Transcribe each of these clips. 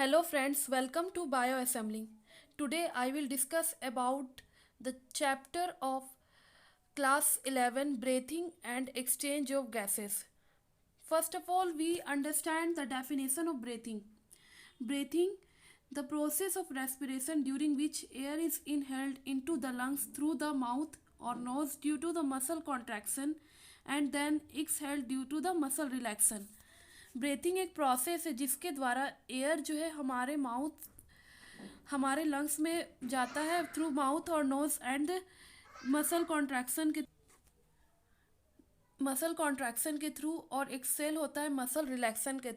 Hello friends, welcome to Bioassembly. Today I will discuss about the chapter of class 11 breathing and exchange of gases. First of all, we understand the definition of breathing. Breathing, the process of respiration during which air is inhaled into the lungs through the mouth or nose due to the muscle contraction and then exhaled due to the muscle relaxation. Breathing एक process है जिसके द्वारा air जो है हमारे lungs में जाता है थ्रू माउथ और नोज एंड मसल कॉन्ट्रैक्शन के मसल कॉन्ट्रैक्शन के थ्रू और एक्सेल होता है मसल रिलैक्सेशन के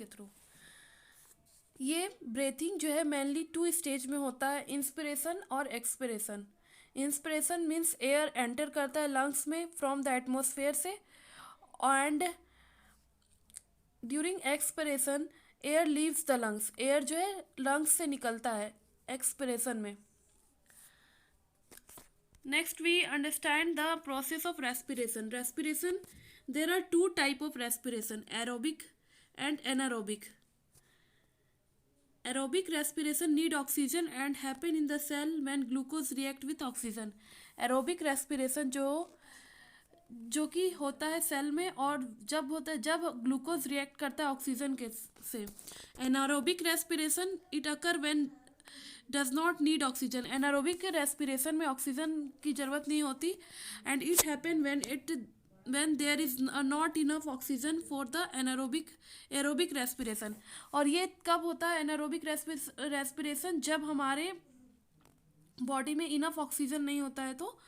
थ्रू। ये ब्रीथिंग जो है मेनली टू स्टेज में होता है, इंस्पिरेशन और expiration. Inspiration means air enter करता है लंग्स में फ्रॉम द एटमोसफेयर से and during expiration air leaves the lungs, air जो है लंग्स से निकलता है एक्सपिरेशन में। Next we understand the process of respiration there are two type of respiration, aerobic and anaerobic. Aerobic respiration need oxygen and happen in the cell when glucose react with oxygen. Aerobic respiration जो कि होता है cell में और जब glucose react करता है oxygen के से। Anaerobic respiration it occur when does not need oxygen. Anaerobic respiration में ऑक्सीजन की ज़रूरत नहीं होती and it happen when there is not enough oxygen for the aerobic respiration. और ये कब होता है एनारोबिक रेस्पिरेशन? जब हमारे बॉडी में इनफ ऑक्सीजन नहीं होता है तो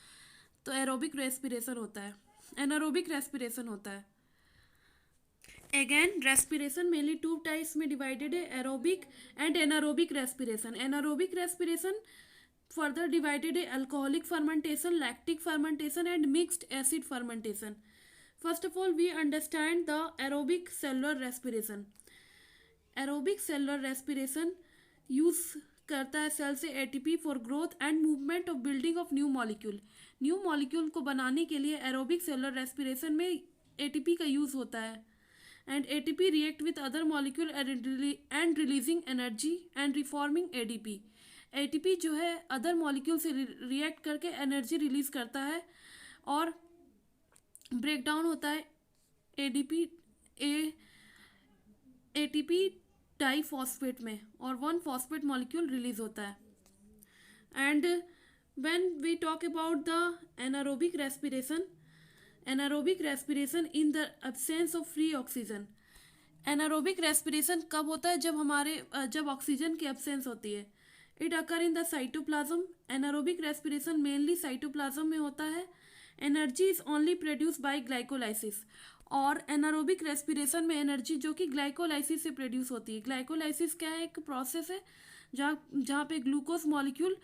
एरोबिक रेस्पिरेशन होता है, एनारोबिक रेस्पिरेशन होता है। Again respiration mainly two types में डिवाइडेड है, aerobic and anaerobic respiration. Anaerobic respiration further divided है alcoholic fermentation, lactic fermentation and mixed acid fermentation. First of all we understand the aerobic cellular respiration. Aerobic cellular respiration use करता है cell से ATP for growth and movement of building of new molecule. New molecule को बनाने के लिए aerobic cellular respiration में ATP का use होता है and ATP react with other molecule and releasing energy and reforming ADP. ATP जो है अदर मॉलिक्यूल से रिएक्ट करके एनर्जी रिलीज करता है और ब्रेक डाउन होता है एटीपी डाइफॉस्फेट में और वन फॉस्फेट मॉलिक्यूल रिलीज होता है। And when we talk about the anaerobic respiration in the absence of free oxygen। Anaerobic respiration कब होता है? जब ऑक्सीजन की एब्सेंस होती है। It occur in the cytoplasm. Anaerobic respiration mainly cytoplasm में होता है। Energy is only produce by glycolysis. और एनारोबिक रेस्पिरेशन में एनर्जी जो कि ग्लाइकोलाइसिस से प्रोड्यूस होती है। ग्लाइकोलाइसिस क्या है? एक प्रोसेस है जहाँ पे ग्लूकोज मॉलिक्यूल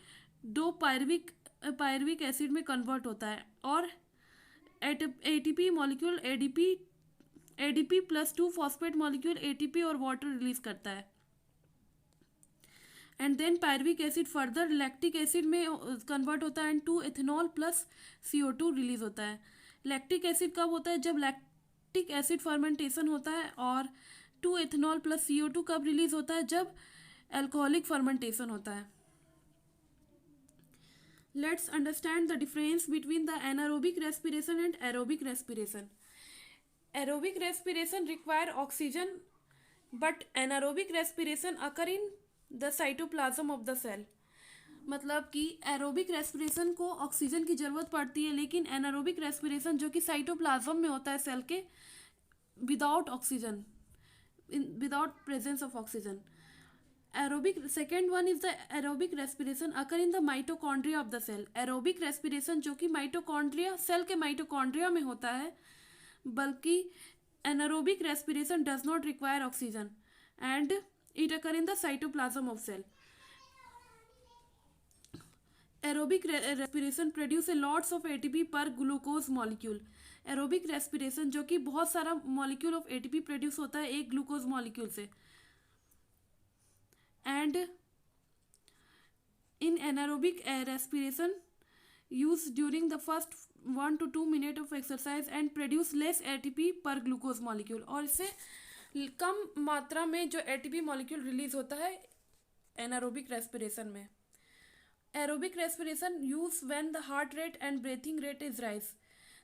दो पायरविक एसिड में कन्वर्ट होता है और ATP molecule ADP plus two phosphate molecule ATP और वाटर रिलीज करता है and then pyruvic acid further lactic acid में कन्वर्ट होता है and to ethanol plus CO2 release होता है। लैक्टिक एसिड कब होता है? जब लैक्टिक एसिड फर्मेंटेशन होता है। और टू एथेनॉल प्लस CO2 कब रिलीज होता है? जब एल्कोहलिक फर्मेंटेशन होता है। Let's understand the difference between the anaerobic respiration and aerobic respiration. Aerobic respiration require oxygen, but anaerobic respiration occur in the cytoplasm of the cell. मतलब कि aerobic respiration को oxygen की ज़रूरत पड़ती है, लेकिन एनारोबिक रेस्पिरेशन जो कि साइटोप्लाज्म में होता है सेल के without oxygen, without presence of oxygen. Aerobic second one is the aerobic respiration occur in the mitochondria of the cell. Aerobic respiration जो कि माइटोकॉन्ड्रिया सेल के माइटोकॉन्ड्रिया में होता है, बल्कि anaerobic respiration does not require oxygen and it occur in the cytoplasm of cell. Aerobic respiration produce a lots of ATP पर glucose molecule. Aerobic respiration जो कि बहुत सारा मॉलिक्यूल ऑफ एटीपी प्रोड्यूस होता है एक ग्लूकोज मॉलिक्यूल से। And in anaerobic respiration used during the first 1 to 2 minutes of exercise and produce less ATP per glucose molecule। और इससे कम मात्रा में जो एटीपी मॉलिक्यूल रिलीज होता है एनारोबिक रेस्पिरेशन में। Aerobic respiration use when the heart rate and breathing rate is rise.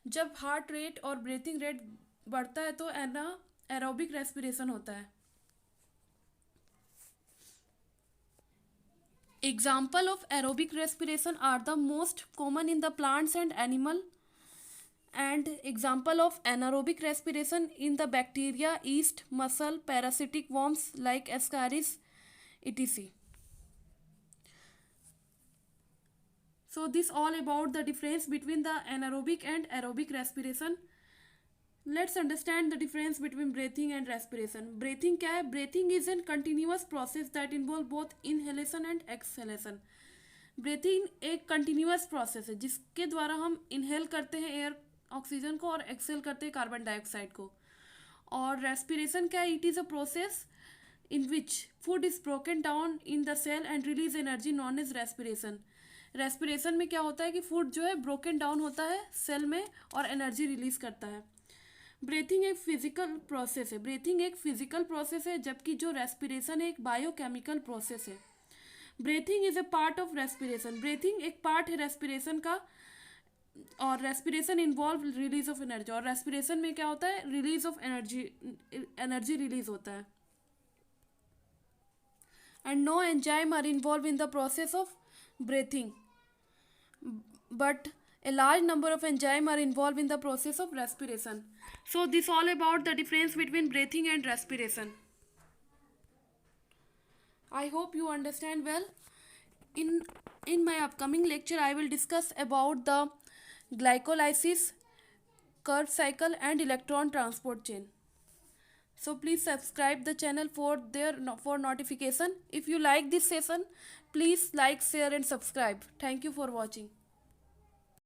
जब heart rate और ब्रीथिंग रेट बढ़ता है तो एरोबिक रेस्पिरेशन होता है। Example of aerobic respiration are the most common in the plants and animal, and example of anaerobic respiration in the bacteria, yeast, mussel, parasitic worms like Ascaris, etc. So this all about the difference between the anaerobic and aerobic respiration. Let's understand the difference between breathing and respiration. Breathing क्या है? Breathing is a continuous process that involve both inhalation and exhalation. Breathing एक continuous process है जिसके द्वारा हम inhale करते हैं air oxygen को और एक्सेल करते हैं कार्बन डाइऑक्साइड को। और रेस्पिरेशन क्या है? It is a process in which food is broken down in the cell and release energy known as respiration. Respiration में क्या होता है कि फूड जो है ब्रोकन डाउन होता है सेल में और एनर्जी रिलीज करता है। ब्रीथिंग एक फिजिकल प्रोसेस है। ब्रीथिंग एक फिजिकल प्रोसेस है जबकि जो रेस्पिरेशन एक बायोकेमिकल प्रोसेस है। Breathing is a part of respiration. Breathing एक पार्ट है रेस्पिरेशन का और respiration involve release of energy. और रेस्पिरेशन में क्या होता है? Release of energy, energy release होता है। And no enzyme are involve in the process of breathing, but a large number of enzymes are involved in the process of respiration. So this all about the difference between breathing and respiration. I hope you understand well. In my upcoming lecture I will discuss about the glycolysis, Krebs cycle and electron transport chain. So please subscribe the channel for notification. If you like this session, please like, share and subscribe. Thank you for watching.